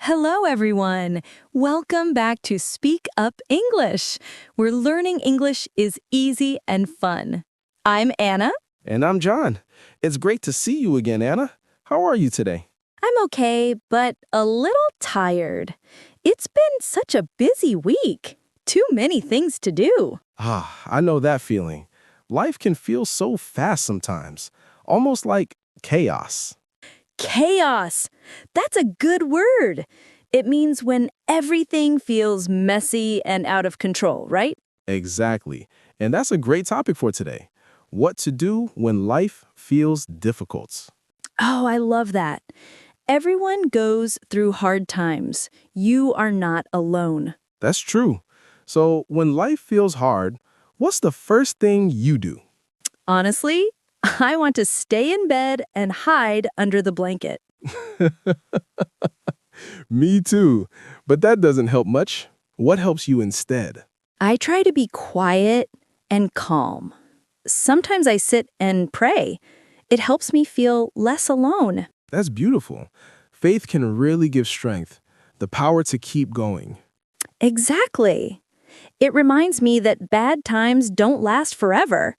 Hello, everyone. Welcome back to Speak Up English, where learning English is easy and fun. I'm Anna. And I'm John. It's great to see you again, Anna. How are you today? I'm okay, but a little tired. It's been such a busy week. Too many things to do. I know that feeling. Life can feel so fast sometimes, almost like chaos. Chaos. That's a good word. It means when everything feels messy and out of control, right? Exactly. And that's a great topic for today. What to do when life feels difficult. Oh, I love that. Everyone goes through hard times. You are not alone. That's true. So when life feels hard, what's the first thing you do? Honestly, I want to stay in bed and hide under the blanket. Me too. But that doesn't help much. What helps you instead? I try to be quiet and calm. Sometimes I sit and pray. It helps me feel less alone. That's beautiful. Faith can really give strength, the power to keep going. Exactly. It reminds me that bad times don't last forever.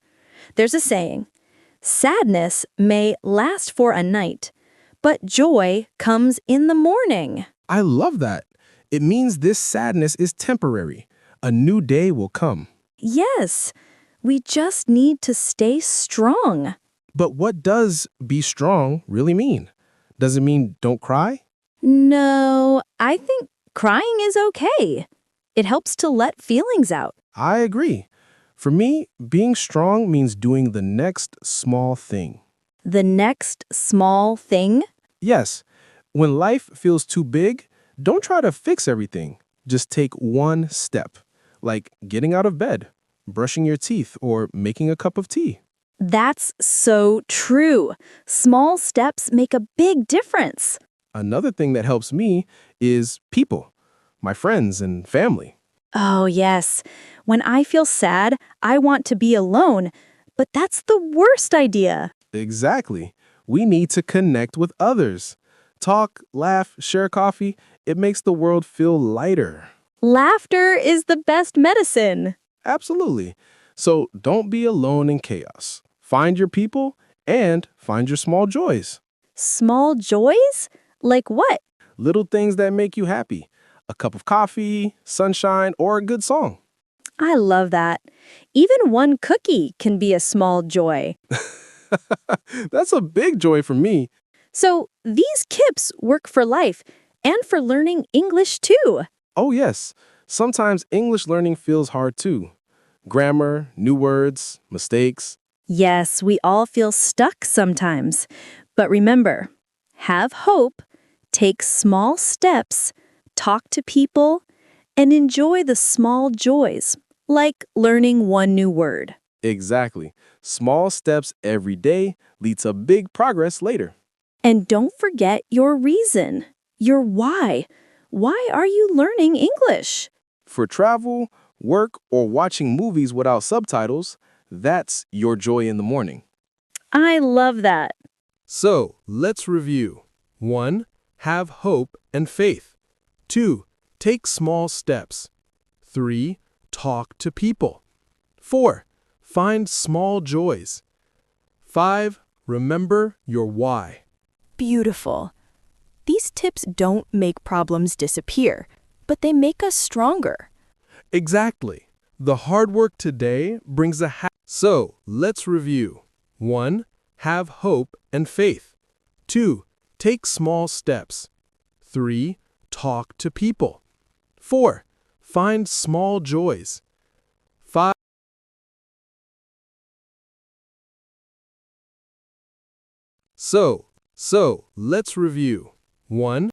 There's a saying, sadness may last for a night, but joy comes in the morning. I love that. It means this sadness is temporary. A new day will come. Yes, we just need to stay strong. But what does be strong really mean? Does it mean don't cry? No, I think crying is okay. It helps to let feelings out. I agree. For me, being strong means doing the next small thing. The next small thing? Yes, when life feels too big, don't try to fix everything. Just take one step, like getting out of bed, brushing your teeth, or making a cup of tea. That's so true. Small steps make a big difference. Another thing that helps me is people, my friends and family. Oh, yes. When I feel sad, I want to be alone, but that's the worst idea. Exactly. We need to connect with others. Talk, laugh, share coffee. It makes the world feel lighter. Laughter is the best medicine. Absolutely. So don't be alone in chaos. Find your people and find your small joys. Small joys? Like what? Little things that make you happy. A cup of coffee, sunshine, or a good song. I love that. Even one cookie can be a small joy. That's a big joy for me. So these tips work for life and for learning English too. Oh, yes. Sometimes English learning feels hard too. Grammar, new words, mistakes. Yes, we all feel stuck sometimes. But remember, have hope, take small steps, talk to people, and enjoy the small joys, like learning one new word. Exactly. Small steps every day lead to big progress later. And don't forget your reason, your why. Why are you learning English? For travel, work, or watching movies without subtitles, that's your joy in the morning. I love that. So, let's review. 1. Have hope and faith. 2. Take small steps. 3. Talk to people. 4. Find small joys. 5. Remember your why. Beautiful. These tips don't make problems disappear, but they make us stronger. Exactly. The hard work today brings a So, let's review. 1. Have hope and faith. 2. Take small steps. 3. Talk to people. 4. Find small joys. 5. So, let's review. 1.